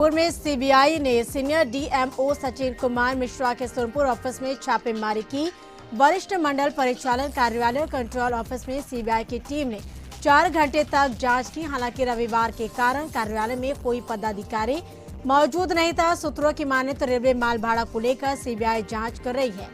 पूर्व में सीबीआई ने सीनियर डीएमओ सचिन कुमार मिश्रा के सोनपुर ऑफिस में छापेमारी की। वरिष्ठ मंडल परिचालन कार्यालय कंट्रोल ऑफिस में सीबीआई की टीम ने 4 घंटे तक जांच की। हालांकि रविवार के कारण कार्यालय में कोई पदाधिकारी मौजूद नहीं था। सूत्रों की माने तो रेलवे माल भाड़ा को लेकर सीबीआई जांच कर रही है।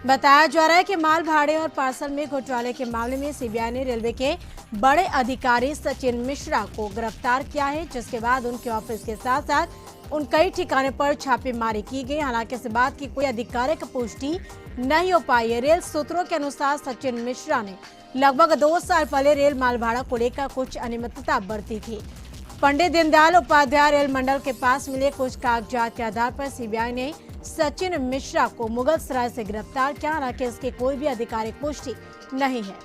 बताया जा रहा है कि माल भाड़े और पार्सल में घोटाले के मामले में सीबीआई ने रेलवे के बड़े अधिकारी सचिन मिश्रा को गिरफ्तार किया है, जिसके बाद उनके ऑफिस के साथ साथ उन कई ठिकाने पर छापेमारी की गई। हालांकि इस बात की कोई आधिकारिक पुष्टि नहीं हो पाई है। रेल सूत्रों के अनुसार सचिन मिश्रा ने लगभग 2 साल पहले रेल माल भाड़ा को लेकर कुछ अनियमितता बरती थी। पंडित दीनदयाल उपाध्याय रेल मंडल के पास मिले कुछ कागजात के आधार पर सीबीआई ने सचिन मिश्रा को मुगलसराय से गिरफ्तार किया। हालांकि इसकी कोई भी आधिकारिक पुष्टि नहीं है।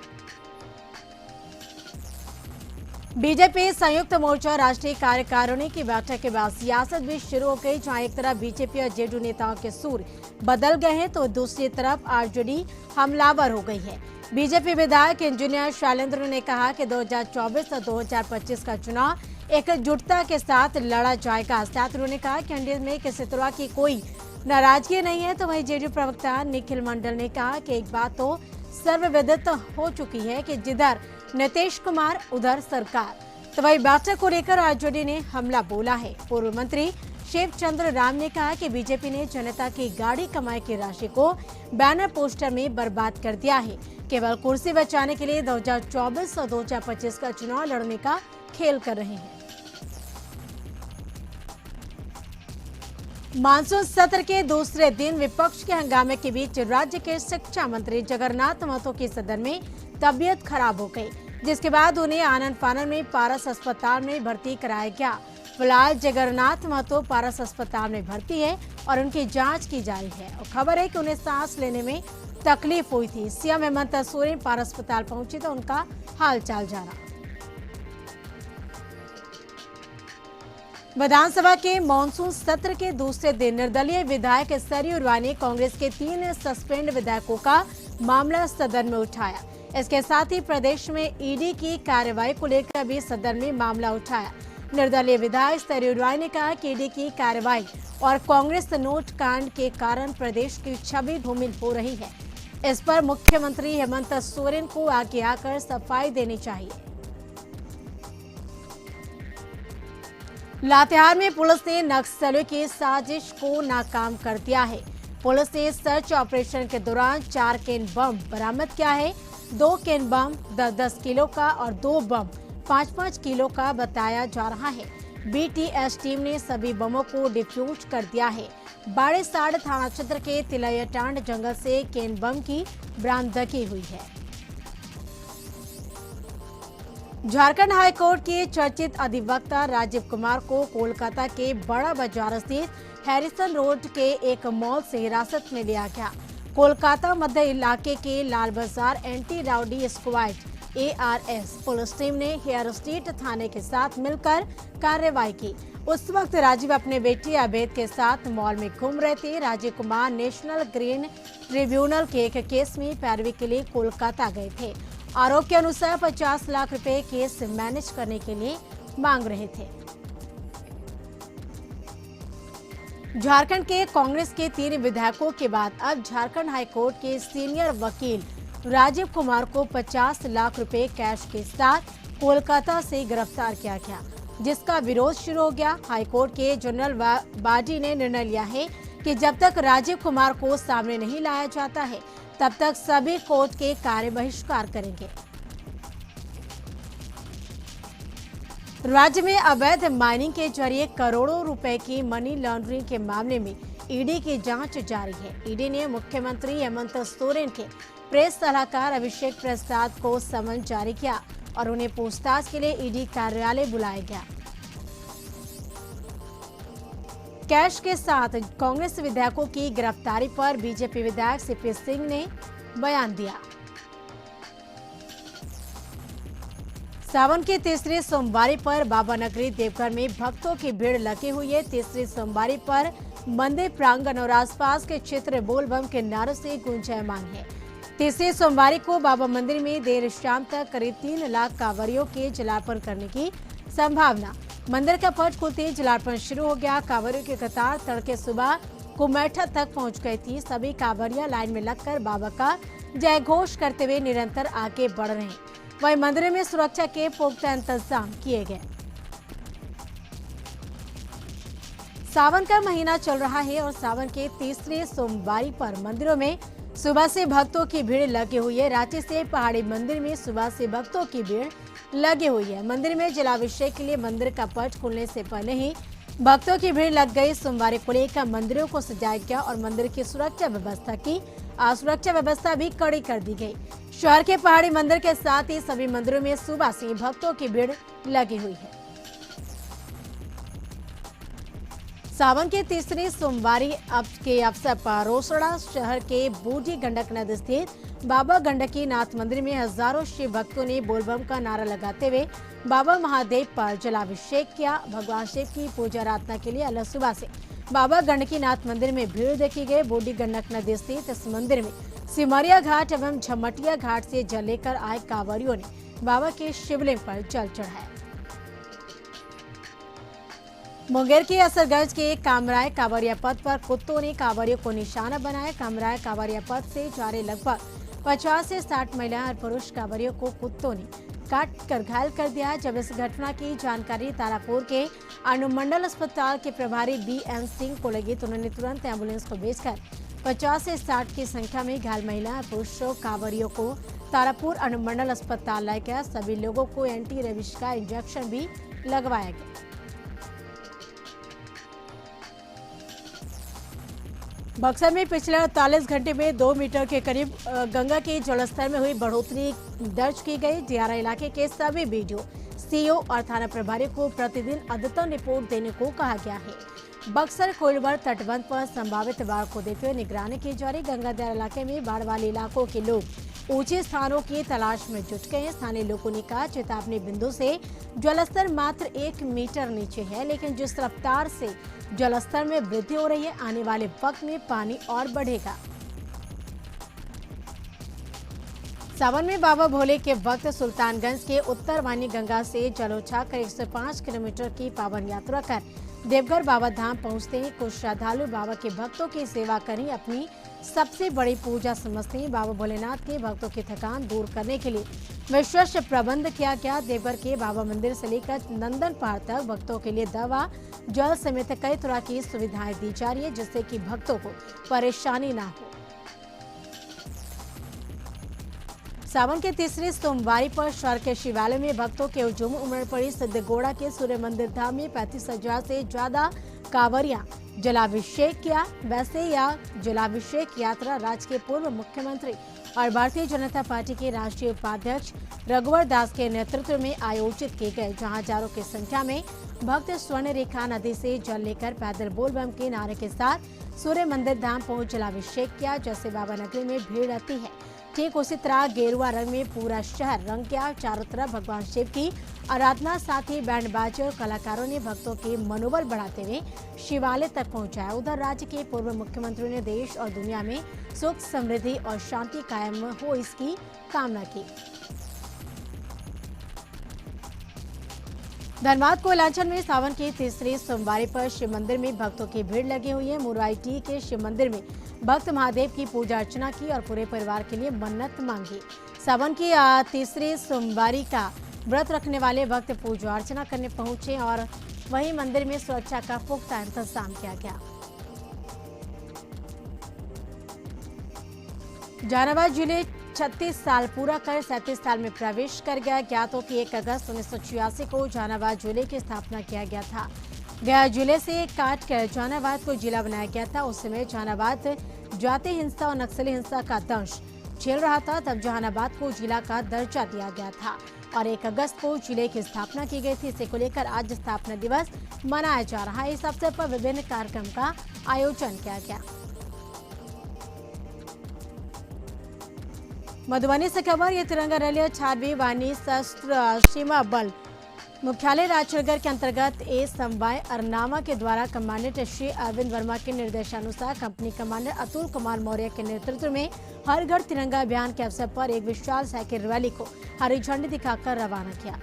बीजेपी संयुक्त मोर्चा राष्ट्रीय कार्यकारिणी की बैठक के बाद सियासत भी शुरू हो गई, जहां एक तरफ बीजेपी और जेडीयू नेताओं के सुर बदल गए हैं तो दूसरी तरफ आरजेडी हमलावर हो गई है। बीजेपी विधायक इंजीनियर शैलेंद्र ने कहा कि 2024 और 2025 का चुनाव एकजुटता के साथ लड़ा जाएगा। साथ उन्होंने कहा कि एनडीए में किसी तरह की कोई नाराजगी नहीं है। तो वहीं जेडीयू प्रवक्ता निखिल मंडल ने कहा कि एक बात तो सर्वविदित हो चुकी है कि जिधर नीतीश कुमार उधर सरकार। तो वही बैठक को लेकर आरजेडी ने हमला बोला है। पूर्व मंत्री शिव चंद्र राम ने कहा कि बीजेपी ने जनता की गाड़ी कमाई की राशि को बैनर पोस्टर में बर्बाद कर दिया है। केवल कुर्सी बचाने के लिए 2024 और 2025 का चुनाव लड़ने का खेल कर रहे हैं। मानसून सत्र के दूसरे दिन विपक्ष के हंगामे के बीच राज्य के शिक्षा मंत्री जगन्नाथ महतो की सदन में तबीयत खराब हो गई, जिसके बाद उन्हें आनन फानन में पारस अस्पताल में भर्ती कराया गया। फिलहाल जगन्नाथ महतो पारस अस्पताल में भर्ती है और उनकी जांच की जा रही है। और खबर है कि उन्हें सांस लेने में तकलीफ हुई थी। सीएम हेमंत सोरेन पारस अस्पताल पहुंचे तो उनका हाल चाल जाना। विधानसभा के मानसून सत्र के दूसरे दिन निर्दलीय विधायक सरयू राय ने कांग्रेस के 3 सस्पेंड विधायकों का मामला सदन में उठाया। इसके साथ ही प्रदेश में ईडी की कार्रवाई को लेकर भी सदन में मामला उठाया। निर्दलीय विधायक सरयू राय ने कहा कि ईडी की कार्रवाई और कांग्रेस नोट कांड के कारण प्रदेश की छवि धूमिल हो रही है। इस पर मुख्यमंत्री हेमंत सोरेन को आगे आकर सफाई देनी चाहिए। लातेहार में पुलिस ने नक्सलियों की साजिश को नाकाम कर दिया है। पुलिस ने सर्च ऑपरेशन के दौरान 4 केन बम बरामद किया है। 2 केन बम 10-10 किलो का और 2 बम 5-5 किलो का बताया जा रहा है। बीटीएस टीम ने सभी बमों को डिफ्यूज कर दिया है। बाड़ेसाड़ थाना क्षेत्र के तिलैयाटांड जंगल से केन बम की बरामदगी हुई है। झारखंड हाईकोर्ट के चर्चित अधिवक्ता राजीव कुमार को कोलकाता के बड़ा बाजार स्थित हैरिसन रोड के एक मॉल से हिरासत में लिया गया। कोलकाता मध्य इलाके के लाल बाजार anti rowdy squad ARS police team ने हेयर स्ट्रीट थाने के साथ मिलकर कार्रवाई की। उस वक्त राजीव अपने बेटे अभेद के साथ मॉल में घूम रहे थे। Rajiv Kumar national green tribunal के एक केस में पैरवी के लिए कोलकाता गए थे। आरोप के अनुसार 50 लाख रुपए केस मैनेज करने के लिए मांग रहे थे। झारखंड के कांग्रेस के 3 विधायकों के बाद अब झारखंड हाईकोर्ट के सीनियर वकील राजीव कुमार को 50 लाख रुपए कैश के साथ कोलकाता से गिरफ्तार किया गया, जिसका विरोध शुरू हो गया। हाईकोर्ट के जनरल बॉडी ने निर्णय लिया है कि जब तक राजीव कुमार को सामने नहीं लाया जाता है तब तक सभी कोर्ट के कार्य बहिष्कार करेंगे। राज्य में अवैध माइनिंग के जरिए करोड़ों रुपए की मनी लॉन्ड्रिंग के मामले में ईडी की जांच जारी है। ईडी ने मुख्यमंत्री हेमंत सोरेन के प्रेस सलाहकार अभिषेक प्रसाद को समन जारी किया और उन्हें पूछताछ के लिए ईडी कार्यालय बुलाया गया। कैश के साथ कांग्रेस विधायकों की गिरफ्तारी पर बीजेपी विधायक सीपी सिंह ने बयान दिया। सावन के तीसरे सोमवारी पर बाबा नगरी देवघर में भक्तों की भीड़ लगी हुई है। तीसरी सोमवारी पर मंदिर प्रांगण और आसपास के क्षेत्र बोलबम के नारों से गुंजायमान है। तीसरी सोमवारी को बाबा मंदिर में देर शाम तक करीब 3 लाख कांवरियों के जलार्पण करने की संभावना। मंदिर का पट खुलते ही जलार्पण शुरू हो गया। कांवरियों की कतार तड़के सुबह कुमैठा तक पहुंच गई थी। सभी कांवरिया लाइन में लगकर बाबा का जय घोष करते हुए निरंतर आगे बढ़ रहे हैं। वहीं मंदिर में सुरक्षा के पुख्ता इंतजाम किए गए। सावन का महीना चल रहा है और सावन के तीसरे सोमवारी पर मंदिरों में सुबह से भक्तों की भीड़ लगी हुई है। रांची से पहाड़ी मंदिर में सुबह से भक्तों की भीड़ लगी हुई है। मंदिर में जलाभिषेक के लिए मंदिर का पट खुलने से पहले ही भक्तों की भीड़ लग गई। सोमवार को लेकर मंदिरों को सजाया गया और मंदिर की सुरक्षा व्यवस्था भी कड़ी कर दी गई। शहर के पहाड़ी मंदिर के साथ ही सभी मंदिरों में सुबह से भक्तों की भीड़ लगी हुई है। सावन के तीसरे सोमवारी के अवसर पर रोसड़ा शहर के बूढ़ी गंडक नदी स्थित बाबा गंडकी नाथ मंदिर में हजारों शिव भक्तों ने बोलबम का नारा लगाते हुए बाबा महादेव पर जलाभिषेक किया। भगवान शिव की पूजा आराधना के लिए अलग सुबह से बाबा गंडकी नाथ मंदिर में भीड़ देखी गई। बूढ़ी गंडक नदी स्थित इस मंदिर में सिमरिया घाट एवं झमटिया घाट से जल लेकर आए कांवरियों ने बाबा के शिवलिंग पर जल चढ़ाया। मुंगेर के असरगंज के कामराय कांवरिया पथ पर कुत्तों ने कांवरियों को निशाना बनाया। कामराय कांवरिया पथ से जा रहे लगभग 50 से 60 महिला और पुरुष कांवरियों को कुत्तों ने काट कर घायल कर दिया। जब इस घटना की जानकारी तारापुर के अनुमंडल अस्पताल के प्रभारी BN सिंह को लगी तो उन्होंने तुरंत एम्बुलेंस को भेजकर 50 से 60 की संख्या में घायल महिला और पुरुषों कांवरियों को तारापुर अनुमंडल अस्पताल लाया गया। सभी लोगों को एंटी रेबीज का इंजेक्शन भी लगवाया गया। बक्सर में पिछले 48 घंटे में 2 मीटर के करीब गंगा के जलस्तर में हुई बढ़ोतरी दर्ज की गई। दियारा इलाके के सभी BDO, CO और थाना प्रभारी को प्रतिदिन अद्यतन रिपोर्ट देने को कहा गया है। बक्सर कोइलवर तटबंध पर संभावित बाढ़ को देखते हुए निगरानी की जा रही। गंगा दियारा इलाके में बाढ़ वाले इलाकों के लोग ऊंचे स्थानों की तलाश में जुट गए हैं। स्थानीय लोगों ने कहा चेतावनी बिंदु से जलस्तर मात्र 1 मीटर नीचे है, लेकिन जिस रफ्तार से जलस्तर में वृद्धि हो रही है आने वाले वक्त में पानी और बढ़ेगा। सावन में बाबा भोले के वक्त सुल्तानगंज के उत्तर वानी गंगा से जल उठाकर 105 किलोमीटर की पावन यात्रा कर देवघर बाबा धाम पहुंचते हैं। कुछ श्रद्धालु बाबा के भक्तों की सेवा करनी अपनी सबसे बड़ी पूजा समझते हैं। बाबा भोलेनाथ के भक्तों की थकान दूर करने के लिए विशेष प्रबंध किया गया। देवघर के बाबा मंदिर से लेकर नंदन पहाड़ तक भक्तों के लिए दवा, जल समेत कई तरह की सुविधाएं दी जा रही है, जिससे कि भक्तों को परेशानी ना हो। सावन के तीसरे सोमवारी पर शहर के शिवालय में भक्तों के हुजूम उमड़ पड़ी। सिद्धगोड़ा के सूर्य मंदिर धाम में 35,000 से ज्यादा कांवरियां जलाभिषेक किया। वैसे यह जलाभिषेक यात्रा राज्य के पूर्व मुख्यमंत्री और भारतीय जनता पार्टी के राष्ट्रीय उपाध्यक्ष रघुवर दास के नेतृत्व में आयोजित किए गए, जहां हजारों की संख्या में भक्त स्वर्ण रेखा नदी से जल लेकर पैदल बोलबम के नारे के साथ सूर्य मंदिर धाम पहुंच जलाभिषेक किया। जैसे बाबा नगरी में भीड़ रहती है, ठीक उसी तरह गेरुआ रंग में पूरा शहर रंग गया। चारों तरफ भगवान शिव की आराधना, साथ ही बैंड बाजे और कलाकारों ने भक्तों के मनोबल बढ़ाते हुए शिवालय तक पहुंचाया। उधर राज्य के पूर्व मुख्यमंत्री ने देश और दुनिया में सुख, समृद्धि और शांति कायम हो, इसकी कामना की। धनबाद कोयलांचल में सावन की तीसरी सोमवारी पर शिव मंदिर में भक्तों की भीड़ लगी हुई है। मुराईटी के शिव मंदिर में भक्त महादेव की पूजा अर्चना की और पूरे परिवार के लिए मन्नत मांगी। सावन की तीसरी सोमवारी का व्रत रखने वाले भक्त पूजा अर्चना करने पहुंचे और वहीं मंदिर में सुरक्षा का पुख्ता इंतजाम किया गया। जहानाबाद जिले 36 साल पूरा कर 37 साल में प्रवेश कर गया। ज्ञात हो कि 1 अगस्त 1986 को जहानाबाद जिले की स्थापना किया गया था। गया जिले से काट कर जहानाबाद को जिला बनाया गया था। उस समय जहानाबाद जाति हिंसा और नक्सली हिंसा का दंश झेल रहा था, तब जहानाबाद को जिला का दर्जा दिया गया था और 1 अगस्त को जिले की स्थापना की गई थी। इसे को लेकर आज स्थापना दिवस मनाया जा रहा है। इस अवसर पर विभिन्न कार्यक्रम का आयोजन किया गया। मधुबनी से खबर, ये तिरंगा रैली 18वीं वानी सशस्त्र सीमा बल मुख्यालय राजनगर के अंतर्गत ए समवाय अरनावा के द्वारा कमांडेंट श्री अरविंद वर्मा के निर्देशानुसार कंपनी कमांडर अतुल कुमार मौर्य के नेतृत्व में हर घर तिरंगा अभियान के अवसर पर एक विशाल साइकिल रैली को हरी झंडी दिखाकर रवाना किया।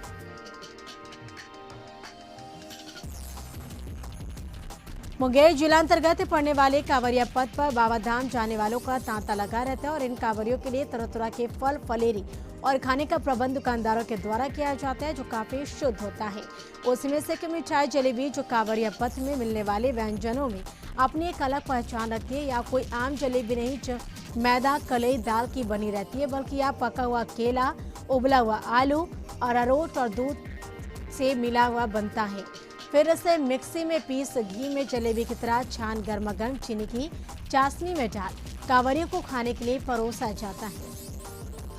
मुंगेर जिला अंतर्गत पड़ने वाले कांवरिया पथ पर बाबाधाम जाने वालों का तांता लगा रहता है और इन कांवरियों के लिए तरह तरह के फल फलेरी और खाने का प्रबंध दुकानदारों के द्वारा किया जाता है, जो काफी शुद्ध होता है। उसमें से कि मिठाई जलेबी जो कांवरिया पथ में मिलने वाले व्यंजनों में अपनी एक अलग पहचान रखती है। या कोई आम जलेबी नहीं जो मैदा कलई दाल की बनी रहती है, बल्कि यह पका हुआ केला, उबला हुआ आलू और अरारोट और दूध से मिला हुआ बनता है। फिर इसे मिक्सी में पीस घी में जलेबी की तरह छान गर्मा गर्म चीनी की चाशनी में डाल कांवरियों को खाने के लिए परोसा जाता है।